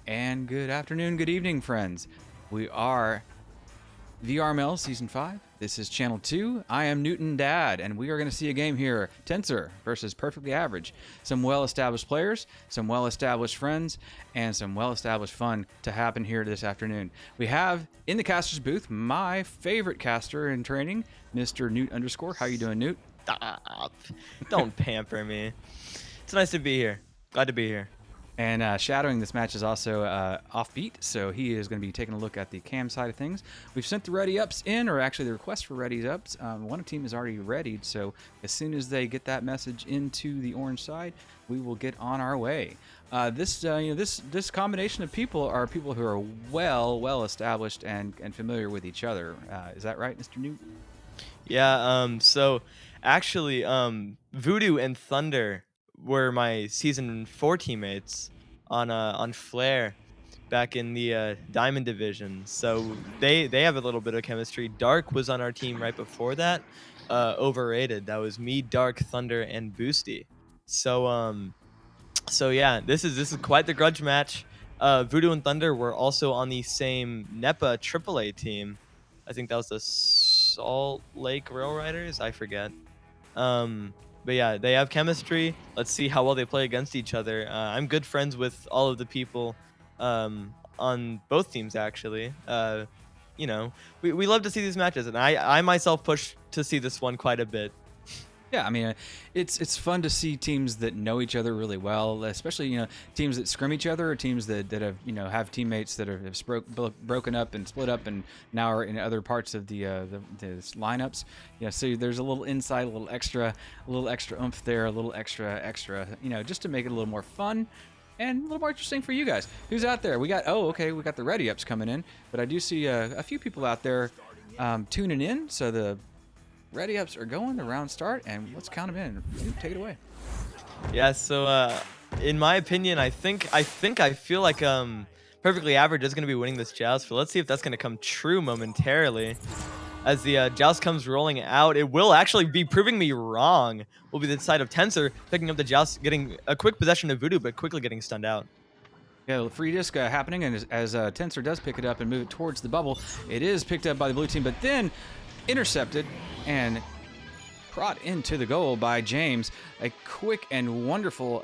And good afternoon, good evening, friends. We are VRML Season 5. This is Channel 2. I am Newton Dad, and we are going to see a game here. TENS0R versus Perfectly Average. Some well-established players, some well-established friends, and some well-established fun to happen here this afternoon. We have, in the caster's booth, my favorite caster in training, Mr. Newt _. How you doing, Newt? Stop. Don't pamper me. It's nice to be here. Glad to be here. And shadowing this match is also Offbeat, so he is going to be taking a look at the cam side of things. We've sent the ready ups in, or actually the request for ready ups. One team is already readied, so as soon as they get that message into the orange side, we will get on our way. This combination of people are people who are well established and familiar with each other. Is that right, Mr. Newt? Yeah, so actually, Voodoo and Thunder were my season 4 teammates on Flare back in the Diamond division. So they have a little bit of chemistry. Dark was on our team right before that. Overrated. That was me, Dark, Thunder, and Boosty. So so yeah, this is quite the grudge match. Voodoo and Thunder were also on the same NEPA AAA team. I think that was the Salt Lake Rail Riders. I forget. Um, but yeah, they have chemistry. Let's see how well they play against each other. I'm good friends with all of the people on both teams actually. We love to see these matches, and I myself push to see this one quite a bit. Yeah, I mean, it's fun to see teams that know each other really well, especially teams that scrim each other, or teams that have have teammates that have broken up and split up and now are in other parts of the lineups. Yeah, so there's a little insight, a little extra oomph there, a little extra, just to make it a little more fun and a little more interesting for you guys. Who's out there? We got we got the ready ups coming in, but I do see a few people out there tuning in. So the ready ups are going, the round start, and let's count them in. Dude, take it away. Yeah, so in my opinion, I feel like Perfectly Average is gonna be winning this joust, but let's see if that's gonna come true momentarily. As the joust comes rolling out, it will actually be proving me wrong. Will be the side of TENS0R picking up the joust, getting a quick possession of Voodoo, but quickly getting stunned out. Yeah, the free disc happening, and as TENS0R does pick it up and move it towards the bubble, it is picked up by the blue team, but then intercepted and brought into the goal by James. A quick and wonderful,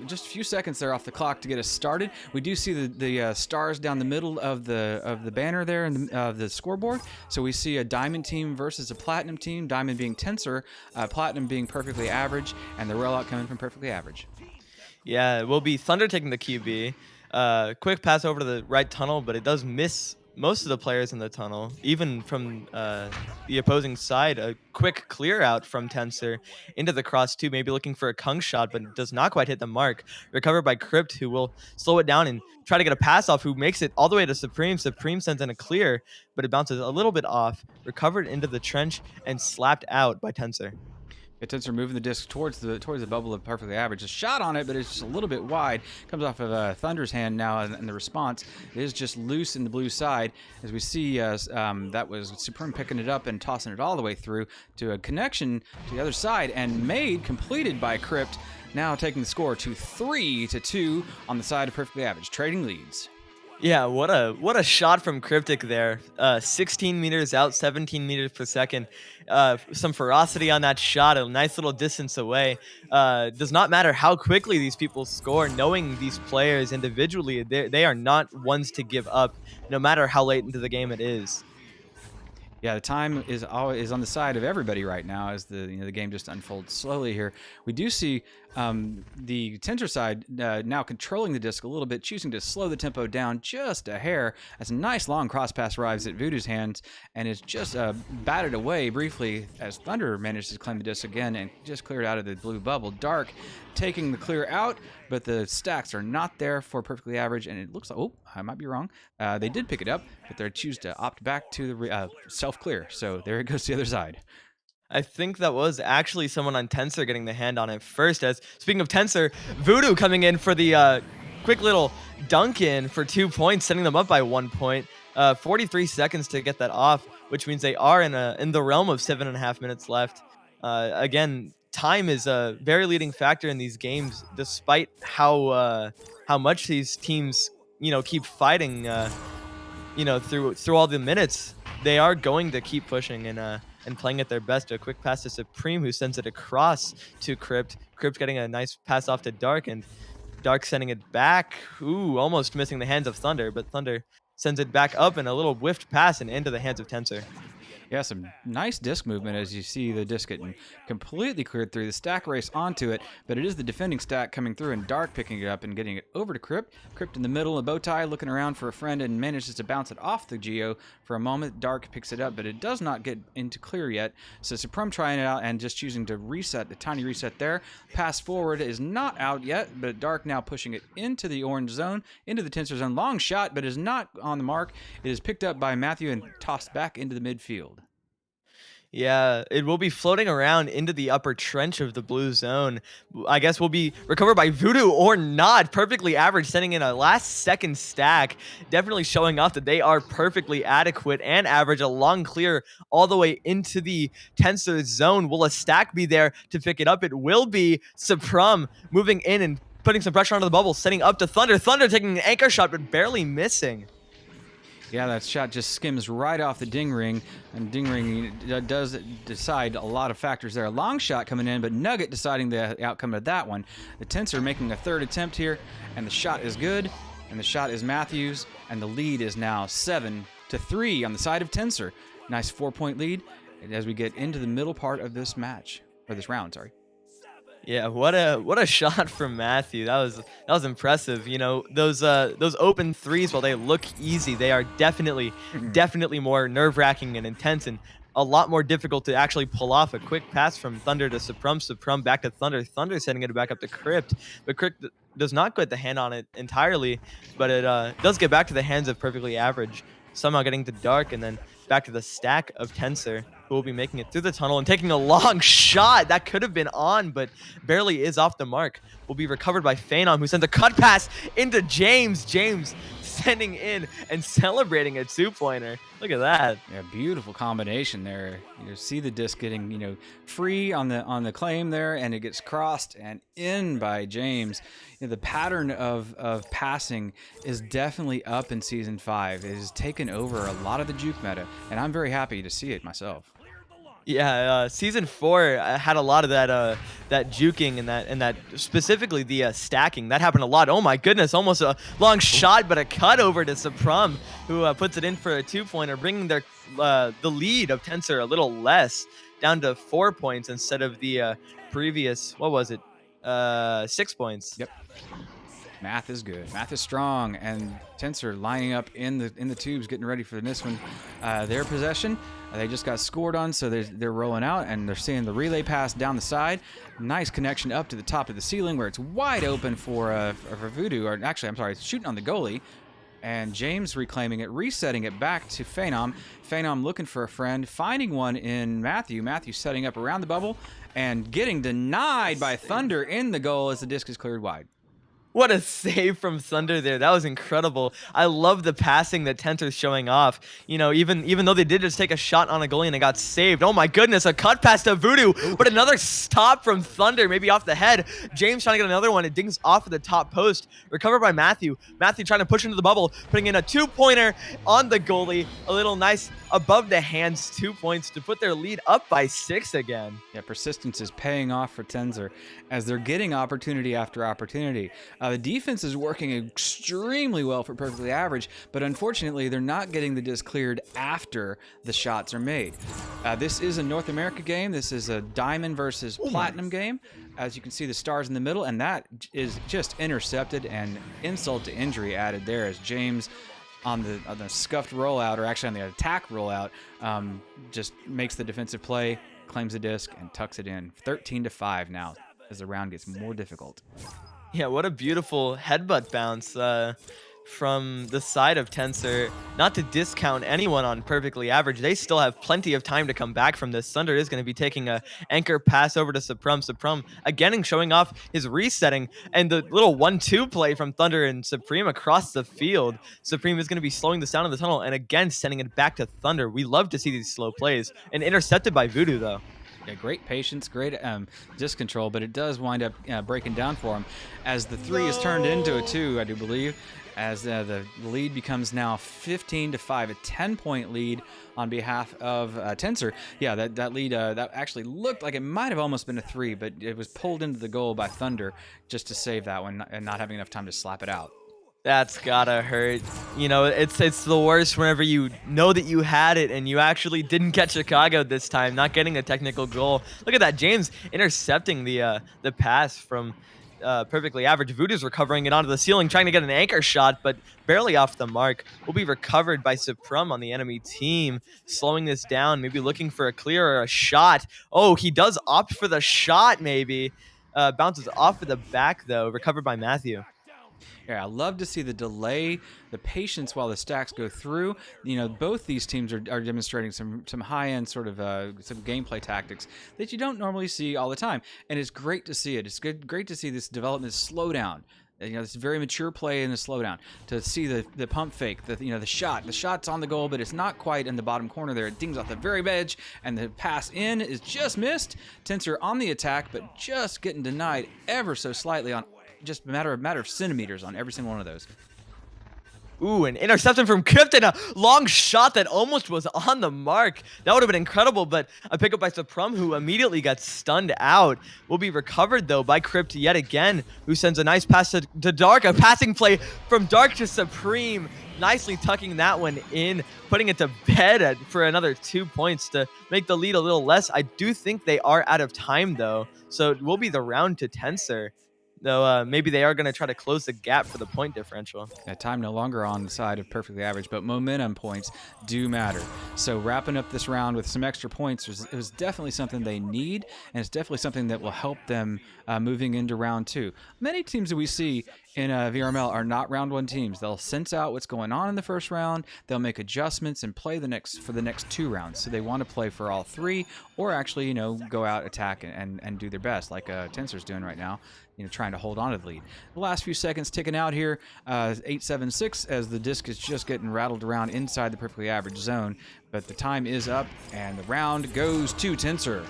just a few seconds there off the clock to get us started. We do see the stars down the middle of the banner there in the scoreboard. So we see a diamond team versus a platinum team. Diamond being TENS0R, platinum being Perfectly Average, and the rollout coming from Perfectly Average. Yeah, it will be Thunder taking the QB. Quick pass over to the right tunnel, but it does miss most of the players in the tunnel. Even from the opposing side, a quick clear out from TENS0R into the cross two, maybe looking for a Kung shot, but does not quite hit the mark. Recovered by Crypt, who will slow it down and try to get a pass off, who makes it all the way to Supreme. Supreme sends in a clear, but it bounces a little bit off. Recovered into the trench and slapped out by TENS0R. TENS0R moving the disc towards the bubble of Perfectly Average. A shot on it, but it's just a little bit wide. Comes off of Thunder's hand now, and the response is just loose in the blue side. As we see, that was Supreme picking it up and tossing it all the way through to a connection to the other side, and completed by Crypt. Now taking the score to 3-2 on the side of Perfectly Average, trading leads. Yeah, what a shot from Cryptic there. 16 meters out, 17 meters per second. Some ferocity on that shot, a nice little distance away. Does not matter how quickly these people score. Knowing these players individually, they are not ones to give up, no matter how late into the game it is. Yeah, the time is always on the side of everybody right now as the game just unfolds slowly here. We do see the TENS0R side now controlling the disc a little bit, choosing to slow the tempo down just a hair as a nice long cross pass arrives at Voodoo's hands and is just batted away briefly as Thunder manages to claim the disc again and just cleared out of the blue bubble. Dark taking the clear out, but the stacks are not there for Perfectly Average, and it looks like, oh, I might be wrong. They did pick it up, but they choose to opt back to the self-clear. So there it goes to the other side. I think that was actually someone on TENS0R getting the hand on it first. As speaking of TENS0R, Voodoo coming in for the quick little dunk in for 2 points, setting them up by 1 point. 43 seconds to get that off, which means they are in the realm of 7.5 minutes left. Again, time is a very leading factor in these games, despite how much these teams keep fighting. Through all the minutes, they are going to keep pushing and playing at their best. A quick pass to Supreme, who sends it across to Crypt. Crypt getting a nice pass off to Dark, and Dark sending it back. Ooh, almost missing the hands of Thunder, but Thunder sends it back up and a little whiffed pass and into the hands of TENS0R. Yeah, some nice disc movement as you see the disc getting completely cleared through. The stack race onto it, but it is the defending stack coming through and Dark picking it up and getting it over to Crypt. Crypt in the middle, a bow tie looking around for a friend and manages to bounce it off the Geo for a moment. Dark picks it up, but it does not get into clear yet. So Supreme trying it out and just choosing to reset, the tiny reset there. Pass forward is not out yet, but Dark now pushing it into the orange zone, into the TENS0R zone. Long shot, but is not on the mark. It is picked up by Matthew and tossed back into the midfield. Yeah, it will be floating around into the upper trench of the blue zone. I guess will be recovered by Voodoo or not. Perfectly average, sending in a last-second stack. Definitely showing off that they are perfectly adequate and average. A long clear all the way into the TENS0R zone. Will a stack be there to pick it up? It will be. Supreme moving in and putting some pressure onto the bubble, setting up to Thunder. Thunder taking an anchor shot, but barely missing. Yeah, that shot just skims right off the ding ring, and ding ring does decide a lot of factors there. A long shot coming in, but Nugget deciding the outcome of that one. The TENS0R making a third attempt here, and the shot is good, and the shot is Matthews, and the lead is now 7-3 on the side of TENS0R. Nice 4-point lead as we get into the middle part of this match, or this round, sorry. Yeah, what a shot from Matthew. That was impressive. You know, those open threes, while they look easy, they are definitely more nerve-wracking and intense, and a lot more difficult to actually pull off. A quick pass from Thunder to Supreme, Supreme back to Thunder, Thunder sending it back up to Crypt, but Crypt does not get the hand on it entirely, but it does get back to the hands of Perfectly Average, somehow getting to Dark, and then back to the stack of TENS0R, who will be making it through the tunnel and taking a long shot. That could have been on, but barely is off the mark. Will be recovered by Phenom, who sends a cut pass into James. James sending in and celebrating a two-pointer. Look at that. Yeah, beautiful combination there. You see the disc getting, free on the claim there, and it gets crossed and in by James. The pattern of passing is definitely up in Season 5. It has taken over a lot of the juke meta, and I'm very happy to see it myself. Yeah, Season 4 had a lot of that juking and that specifically the stacking. That happened a lot. Oh my goodness, almost a long shot, but a cut over to Supreme, who puts it in for a two-pointer, bringing their the lead of TENS0R a little less, down to 4 points instead of the previous, what was it, 6 points. Yep. Math is good. Math is strong, and TENS0R lining up in the tubes, getting ready for this one. Their possession, they just got scored on, so they're rolling out, and they're seeing the relay pass down the side. Nice connection up to the top of the ceiling, where it's wide open for Voodoo, or actually, I'm sorry, shooting on the goalie. And James reclaiming it, resetting it back to Phenom. Phenom looking for a friend, finding one in Matthew. Matthew setting up around the bubble and getting denied by Thunder in the goal as the disc is cleared wide. What a save from Thunder there. That was incredible. I love the passing that TENS0R's showing off. You know, even though they did just take a shot on a goalie and it got saved. Oh my goodness, a cut pass to Voodoo, but another stop from Thunder, maybe off the head. James trying to get another one. It dings off of the top post. Recovered by Matthew. Matthew trying to push into the bubble, putting in a two-pointer on the goalie. A little nice above the hands 2 points to put their lead up by 6 again. Yeah, persistence is paying off for TENS0R as they're getting opportunity after opportunity. The defense is working extremely well for Perfectly Average, but unfortunately, they're not getting the disc cleared after the shots are made. This is a North America game. This is a Diamond versus Platinum game. As you can see, the stars in the middle, and that is just intercepted and insult to injury added there as James on the scuffed rollout, or actually on the attack rollout, just makes the defensive play, claims the disc, and tucks it in. 13-5 now as the round gets more difficult. Yeah, what a beautiful headbutt bounce from the side of TENS0R. Not to discount anyone on Perfectly Average, they still have plenty of time to come back from this. Thunder is going to be taking a anchor pass over to Supreme. Supreme again and showing off his resetting and the little 1-2 play from Thunder and Supreme across the field. Supreme is going to be slowing this down in the tunnel and again sending it back to Thunder. We love to see these slow plays, and intercepted by Voodoo though. Yeah, great patience, great disc control, but it does wind up breaking down for him as the 3 is turned into a 2, I do believe, as the lead becomes now 15-5, a 10-point lead on behalf of TENS0R. Yeah, that lead, that actually looked like it might have almost been a 3, but it was pulled into the goal by Thunder just to save that one and not having enough time to slap it out. That's gotta hurt. You know, it's the worst whenever you know that you had it and you actually didn't get Chicago this time, not getting a technical goal. Look at that, James intercepting the pass from perfectly average. Voodoo's recovering it onto the ceiling, trying to get an anchor shot, but barely off the mark. Will be recovered by Suprum on the enemy team, slowing this down, maybe looking for a clear or a shot. Oh, he does opt for the shot, maybe. Bounces off of the back, though, recovered by Matthew. Yeah, I love to see the delay, the patience while the stacks go through. You know, both these teams are demonstrating some high-end sort of some gameplay tactics that you don't normally see all the time, and it's great to see it. It's great to see this development slow down. You know, it's very mature play in the slowdown. To see the pump fake, the shot. The shot's on the goal, but it's not quite in the bottom corner there. It dings off the very edge, and the pass in is just missed. TENS0R on the attack, but just getting denied ever so slightly on just a matter of centimeters on every single one of those. Ooh, an interception from Crypt and a long shot that almost was on the mark. That would have been incredible, but a pickup by Suprum, who immediately got stunned out. Will be recovered, though, by Crypt yet again, who sends a nice pass to Dark. A passing play from Dark to Supreme. Nicely tucking that one in, putting it to bed for another 2 points to make the lead a little less. I do think they are out of time, though, so it will be the round to TENS0R. Though maybe they are going to try to close the gap for the point differential. Yeah, time no longer on the side of perfectly average, but momentum points do matter. So wrapping up this round with some extra points it was definitely something they need, and it's definitely something that will help them moving into round 2. Many teams that we see in VRML are not round 1 teams. They'll sense out what's going on in the first round. They'll make adjustments and play for the next 2 rounds. So they want to play for all 3, or actually, go out, attack, and do their best, like TENS0R's doing right now. Trying to hold on to the lead. The last few seconds ticking out here, 8-7-6 as the disc is just getting rattled around inside the perfectly average zone. But the time is up, and the round goes to TENS0R.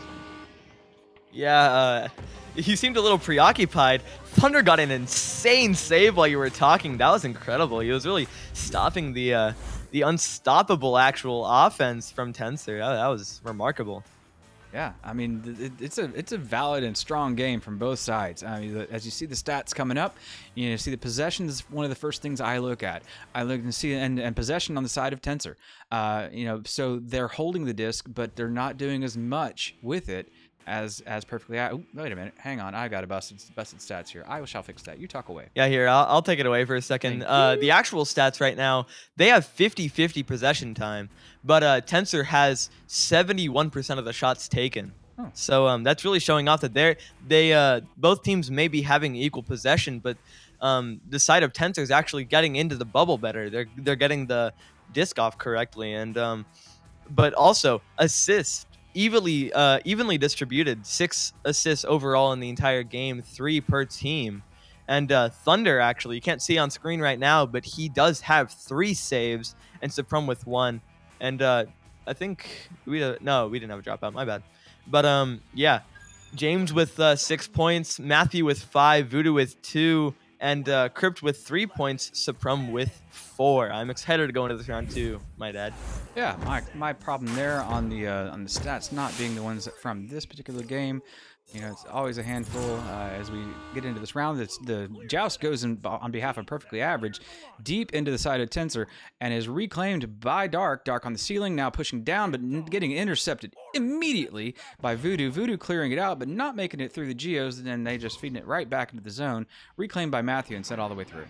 Yeah, you seemed a little preoccupied. Thunder got an insane save while you were talking. That was incredible. He was really stopping the unstoppable actual offense from TENS0R. That was remarkable. Yeah, I mean, it's a valid and strong game from both sides. I mean, as you see the stats coming up, see the possession is one of the first things I look at. I look and see and possession on the side of TENS0R. So they're holding the disc, but they're not doing as much with it as perfectly. Oh, wait a minute, hang on, I got a busted stats here. I shall fix that. You talk away. Yeah, here I'll take it away for a second. The actual stats right now, they have 50-50 possession time, but TENS0R has 71% of the shots taken. Oh. So that's really showing off that they both teams may be having equal possession, but the side of TENS0R is actually getting into the bubble better. They're getting the disc off correctly, and but also assists. Evenly distributed, 6 assists overall in the entire game, 3 per team. And Thunder, actually, you can't see on screen right now, but he does have 3 saves, and Suprum with 1. And I think we didn't have a dropout, my bad. But yeah, James with 6 points, Matthew with 5, Voodoo with 2, and Crypt with 3 points, Suprum with 4. I'm excited to go into this round 2, my dad. Yeah, my problem there on the stats not being the ones from this particular game. It's always a handful as we get into this round. The joust goes on behalf of perfectly average deep into the side of TENS0R and is reclaimed by Dark. Dark on the ceiling, now pushing down, but getting intercepted immediately by Voodoo. Voodoo clearing it out, but not making it through the geos, and then they just feeding it right back into the zone. Reclaimed by Matthew and sent all the way through.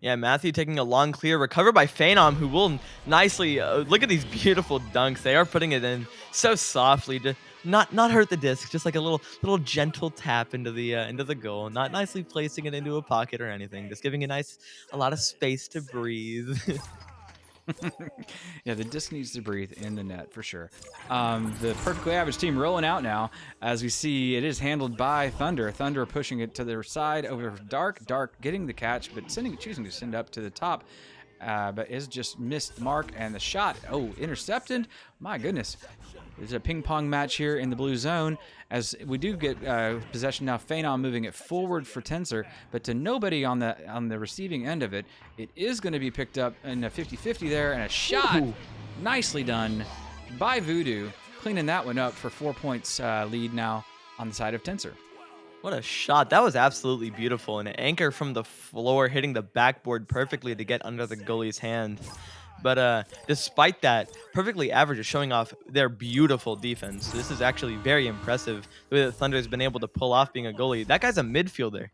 Yeah, Matthew taking a long clear, recovered by Phenom, who will nicely look at these beautiful dunks. They are putting it in so softly to not hurt the disc, just like a little gentle tap into the goal, not nicely placing it into a pocket or anything, just giving a lot of space to breathe. Yeah, the disc needs to breathe in the net for sure. The perfectly average team rolling out now. As we see, it is handled by Thunder. Thunder pushing it to their side over Dark. Dark getting the catch, but choosing to send up to the top. But is just missed the mark, and the shot, intercepted. My goodness. There's a ping pong match here in the blue zone as we do get possession now. Phenom moving it forward for TENS0R, but to nobody on the receiving end of it. It is going to be picked up in a 50-50 there, and a shot nicely done by Voodoo, cleaning that one up for 4 points lead now on the side of TENS0R. What a shot. That was absolutely beautiful. An anchor from the floor hitting the backboard perfectly to get under the goalie's hand. But despite that, Perfectly Average is showing off their beautiful defense. This is actually very impressive the way that Thunder has been able to pull off being a goalie. That guy's a midfielder.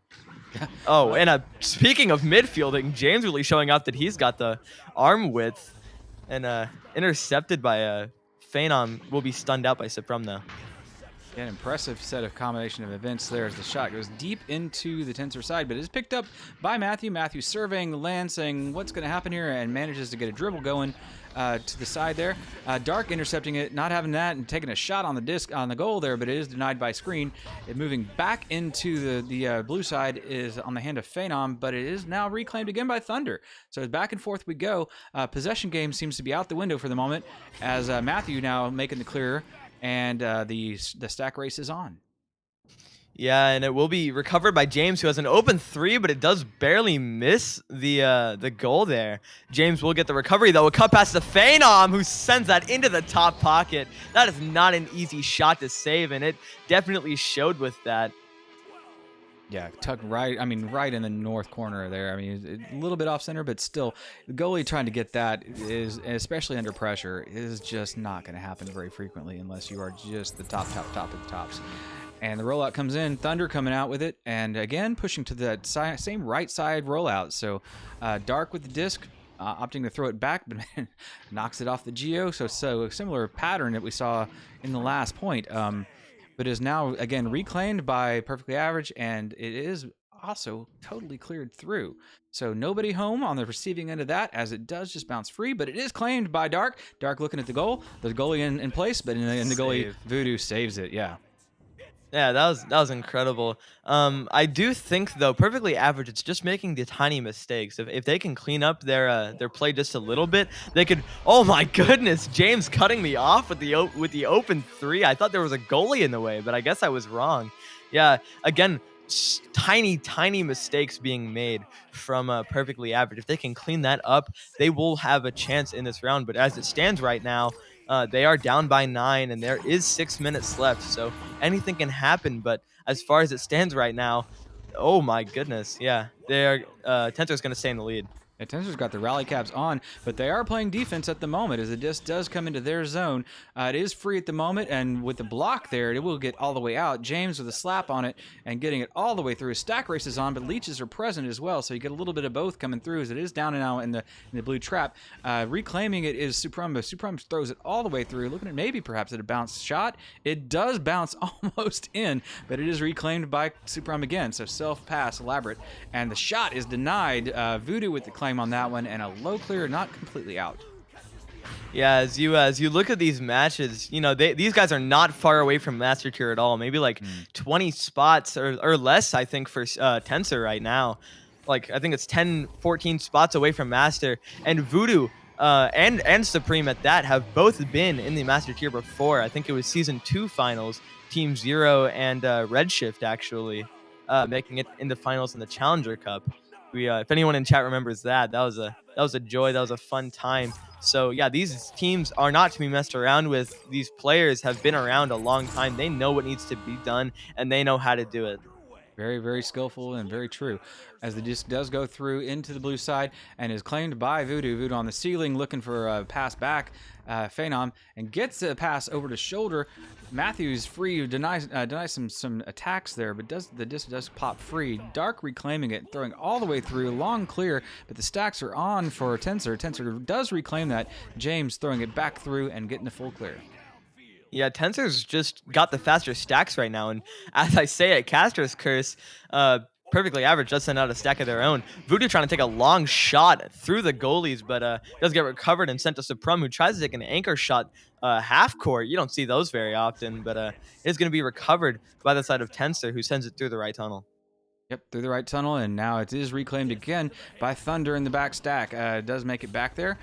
Oh, Well, and speaking of midfielding, James really showing off that he's got the arm width, and intercepted by Phenom will be stunned out by Suprum though. an impressive set of combination of events there as the shot goes deep into the TENS0R side, but is picked up by Matthew. Matthew surveying the land, saying what's going to happen here, and manages to get a dribble going to the side there. Dark intercepting it, not having that, and taking a shot on the disc on the goal there, but it is denied by screen. It moving back into the blue side is on the hand of Phenom, but it is now reclaimed again by Thunder. So back and forth we go. Possession game seems to be out the window for the moment, as Matthew now making the clear, and the stack race is on. Yeah, and it will be recovered by James, who has an open three, but it does barely miss the goal there. James will get the recovery, though. A cut pass to Phenom, who sends that into the top pocket. That is not an easy shot to save, and it definitely showed with that. Yeah, tucked right in the north corner there. I mean, a little bit off center, but still, the goalie trying to get that is, especially under pressure, is just not going to happen very frequently unless you are just the top of the tops. And the rollout comes in, Thunder coming out with it, and again pushing to that same right side rollout. So Dark with the disc, opting to throw it back, but man, knocks it off the Geo. So a similar pattern that we saw in the last point. But is now again reclaimed by Perfectly Average, and it is also totally cleared through. So nobody home on the receiving end of that, as it does just bounce free, but it is claimed by Dark. Dark looking at the goal, the goalie in place, but in the goalie, Voodoo saves it. Yeah. Yeah, that was incredible. I do think though, Perfectly Average, it's just making the tiny mistakes. If they can clean up their play just a little bit, they could. Oh my goodness, James cutting me off with the open three. I thought there was a goalie in the way, but I guess I was wrong. Yeah, again, tiny mistakes being made from Perfectly Average. If they can clean that up, they will have a chance in this round. But as it stands right now, they are down by 9, and there is 6 minutes left, so anything can happen. But as far as it stands right now, oh my goodness, yeah, TENS0R is going to stay in the lead. Yeah, TENS0R's got the rally caps on, but they are playing defense at the moment as the disc does come into their zone. It is free at the moment, and with the block there, it will get all the way out. James with a slap on it and getting it all the way through. Stack race is on, but leeches are present as well, so you get a little bit of both coming through as it is down and out in the blue trap. Reclaiming it is Suprum, but Suprum throws it all the way through, looking at maybe perhaps at a bounce shot. It does bounce almost in, but it is reclaimed by Suprum again, so self-pass, elaborate, and the shot is denied. Voodoo with the claim on that one, and a low clear, not completely out. Yeah, as you look at these matches, you know, these guys are not far away from Master Tier at all. Maybe like 20 spots or less, I think, for TENS0R right now. Like, I think it's 10, 14 spots away from Master. And Voodoo and Supreme at that have both been in the Master Tier before. I think it was Season 2 finals, Team Zero and Redshift actually making it in the finals in the Challenger Cup. If anyone in chat remembers that was a joy. That was a fun time. So yeah, these teams are not to be messed around with. These players have been around a long time. They know what needs to be done, and they know how to do it. Very, very skillful and very true. As the disc does go through into the blue side and is claimed by Voodoo. Voodoo on the ceiling looking for a pass back. Phenom, and gets a pass over to shoulder. Matthews free, denies some attacks there, but the disc does pop free. Dark reclaiming it, throwing all the way through, long clear, but the stacks are on for TENS0R. TENS0R does reclaim that. James throwing it back through and getting the full clear. Yeah, TENS0R's just got the faster stacks right now, and as I say it, Castor's Curse, Perfectly Average does send out a stack of their own. Voodoo trying to take a long shot through the goalies, but does get recovered and sent to Suprum, who tries to take an anchor shot half court. You don't see those very often, but it is going to be recovered by the side of TENS0R, who sends it through the right tunnel. Yep, through the right tunnel, and now it is reclaimed again by Thunder in the back stack. It does make it back there,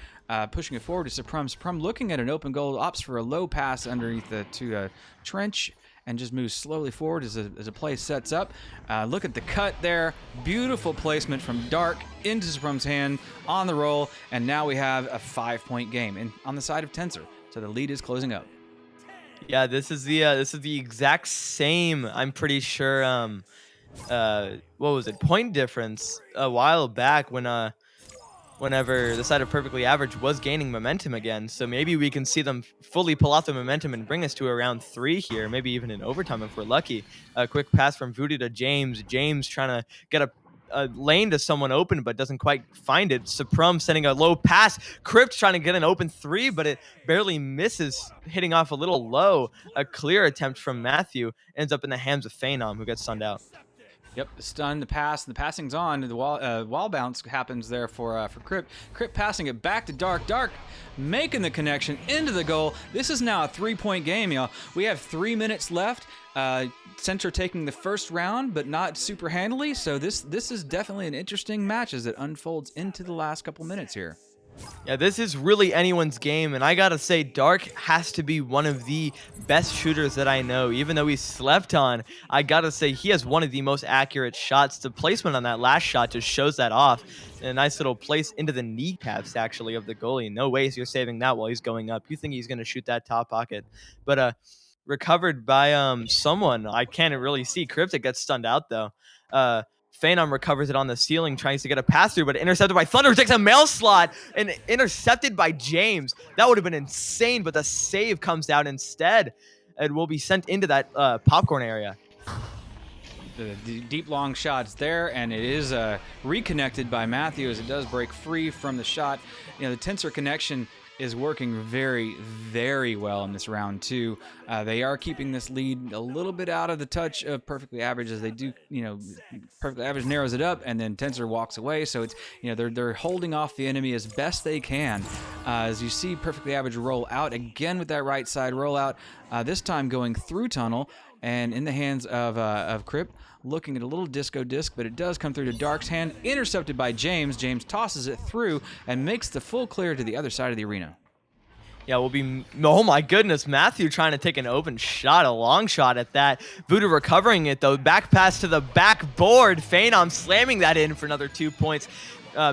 pushing it forward to Suprum. Suprum looking at an open goal, opts for a low pass underneath to Trench, and just moves slowly forward as a play sets up. Look at the cut there. Beautiful placement from Dark into Suprum's hand on the roll, and now we have a 5-point game on the side of TENS0R. So the lead is closing up. Yeah, this is the exact same. I'm pretty sure. What was it? Point difference a while back when whenever the side of perfectly average was gaining momentum again. So maybe we can see them fully pull off the momentum and bring us to around 3 here, maybe even in overtime if we're lucky. A quick pass from Voodoo to James. James trying to get a lane to someone open, but doesn't quite find it. Suprum sending a low pass. Crypt trying to get an open three, but it barely misses, hitting off a little low. A clear attempt from Matthew ends up in the hands of Phenom, who gets stunned out. Yep, the stun, the pass, the passing's on. The wall bounce happens there for Crypt. Crypt passing it back to Dark. Dark making the connection into the goal. This is now a 3-point game, y'all. We have 3 minutes left. TENS0R taking the first round, but not super handily. So this is definitely an interesting match as it unfolds into the last couple minutes here. Yeah, this is really anyone's game, and I gotta say, Dark has to be one of the best shooters that I know. Even though he's slept on, I gotta say he has one of the most accurate shots. The placement on that last shot just shows that off. And a nice little place into the kneecaps, actually, of the goalie. No ways you're saving that while he's going up. You think he's gonna shoot that top pocket, but recovered by someone I can't really see. Cryptic gets stunned out though. Phenom recovers it on the ceiling, tries to get a pass through, but intercepted by Thunder, who takes a mail slot and intercepted by James. That would have been insane, but the save comes out instead. It will be sent into that popcorn area. The deep long shot's there, and it is reconnected by Matthew as it does break free from the shot. You know, the TENS0R connection is working very, very well in this round too. They are keeping this lead a little bit out of the touch of perfectly average as they do. You know, perfectly average narrows it up, and then TENS0R walks away. So it's, you know, they're holding off the enemy as best they can. As you see perfectly average roll out again with that right side rollout, this time going through tunnel and in the hands of Crypt. Looking at a little disco disc, but it does come through to Dark's hand, intercepted by James. James tosses it through and makes the full clear to the other side of the arena. Yeah, we'll be, oh my goodness, Matthew trying to take an open shot, a long shot at that. Voodoo recovering it though, back pass to the backboard. Phenom slamming that in for another 2 points,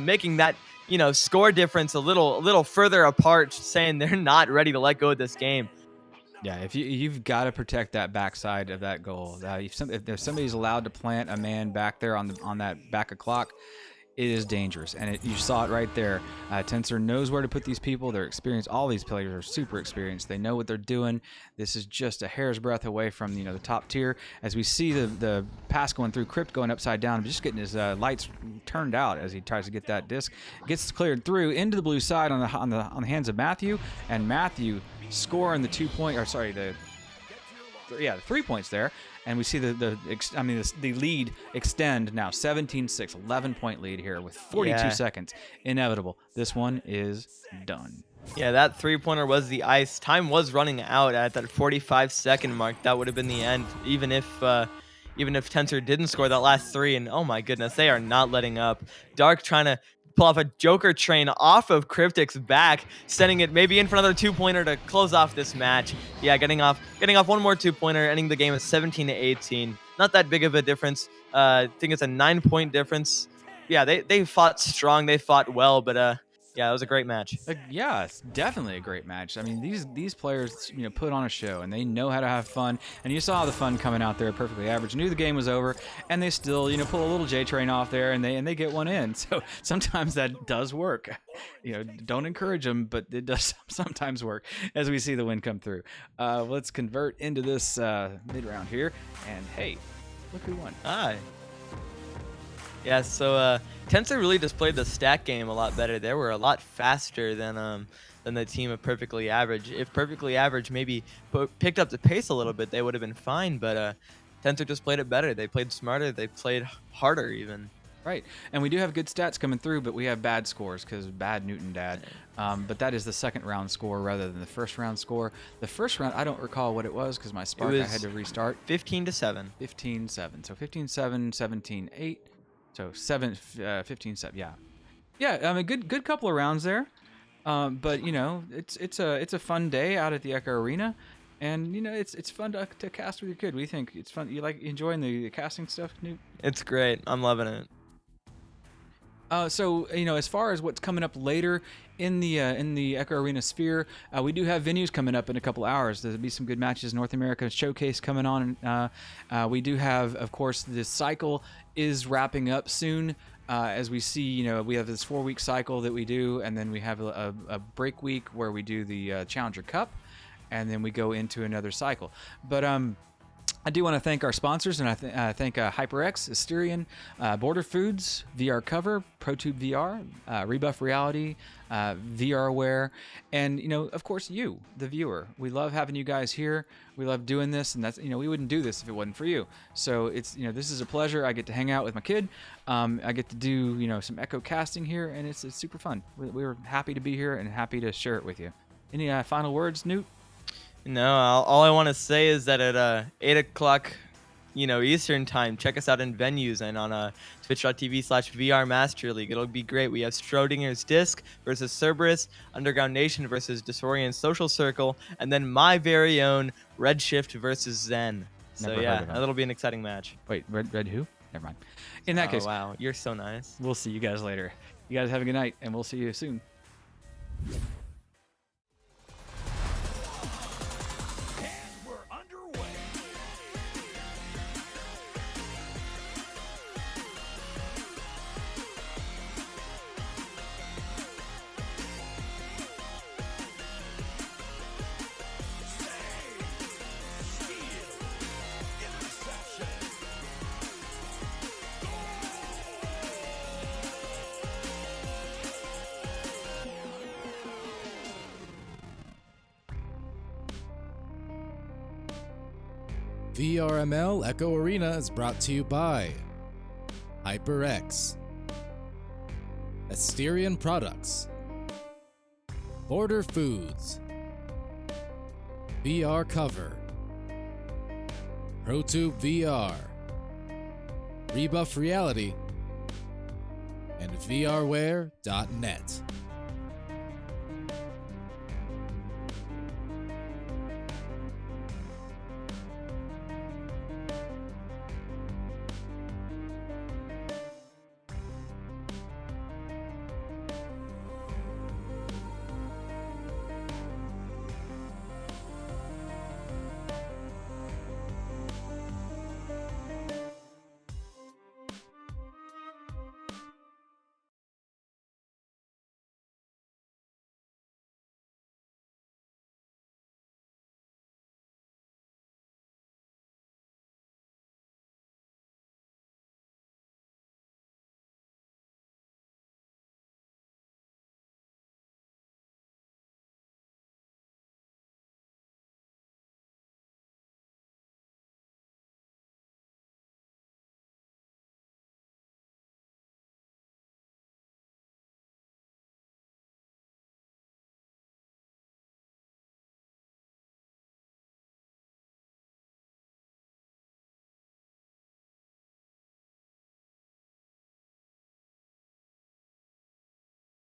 making that, you know, score difference a little further apart, saying they're not ready to let go of this game. Yeah, if you've got to protect that backside of that goal. If there's somebody's allowed to plant a man back there on that back of clock, it is dangerous. And you saw it right there. TENS0R knows where to put these people. They're experienced. All these players are super experienced. They know what they're doing. This is just a hair's breadth away from, you know, the top tier. As we see the pass going through, Crypt going upside down, just getting his lights turned out as he tries to get that disc. Gets cleared through into the blue side on the hands of Matthew, and Matthew scoring the 3 points there, and we see the lead extend now. 17-6, 11-point lead here with 42 seconds. Inevitable. This one is done. Yeah, that 3-pointer was the ice. Time was running out at that 45-second mark. That would have been the end, even if TENS0R didn't score that last 3. And oh my goodness, they are not letting up. Dark trying to pull off a Joker train off of Cryptic's back, sending it maybe in for another 2-pointer to close off this match. Yeah, getting off one more 2-pointer, ending the game at 17-18. Not that big of a difference. I think it's a 9-point difference. Yeah, they fought strong, they fought well, but yeah, it was a great match. Yeah, it's definitely a great match. I mean, these players, you know, put on a show, and they know how to have fun. And you saw the fun coming out there, perfectly average. Knew the game was over, and they still, you know, pull a little J train off there, and they get one in. So sometimes that does work. You know, don't encourage them, but it does sometimes work. As we see the win come through, let's convert into this mid round here, and hey, look who won. Hi. Yeah, so TENS0R really displayed the stat game a lot better. They were a lot faster than the team of Perfectly Average. If Perfectly Average maybe picked up the pace a little bit, they would have been fine, but TENS0R just played it better. They played smarter. They played harder even. Right, and we do have good stats coming through, but we have bad scores because bad Newton Dad. But that is the second round score rather than the first round score. The first round, I don't recall what it was because my Spark, I had to restart. 15-7. 15-7. So 15-7, 17-8. So 15-7. Yeah. I mean, good couple of rounds there. But you know, it's a fun day out at the Echo Arena, and you know, it's fun to cast with your kid. What do you think? It's fun. You like enjoying the casting stuff, Newt? It's great. I'm loving it. So as far as what's coming up later in the Echo Arena sphere, we do have venues coming up in a couple hours. There'll be some good matches. North America Showcase coming on. We do have, of course, this cycle is wrapping up soon. As we see, we have this 4-week cycle that we do, and then we have a break week where we do the Challenger Cup, and then we go into another cycle. But I do want to thank our sponsors, and I thank HyperX, Asterion, Border Foods, VR Cover, ProTube VR, Rebuff Reality, VRware, and of course you, the viewer. We love having you guys here. We love doing this, and that's we wouldn't do this if it wasn't for you. So it's this is a pleasure. I get to hang out with my kid. I get to do some echo casting here, and it's super fun. We're happy to be here and happy to share it with you. Any final words, Newt? No, all I want to say is that at 8 o'clock, Eastern time, check us out in venues and on twitch.tv/VR Master League. It'll be great. We have Schrodinger's Disc versus Cerberus, Underground Nation versus Disorian Social Circle, and then my very own Redshift versus Zen. So Never heard of him. that'll be an exciting match. Wait, Red who? Never mind. In that case, wow, you're so nice. we'll see you guys later. You guys have a good night, and we'll see you soon. VRML Echo Arena is brought to you by HyperX, Asterion Products, Border Foods, VR Cover, ProTube VR, Rebuff Reality, and VRware.net.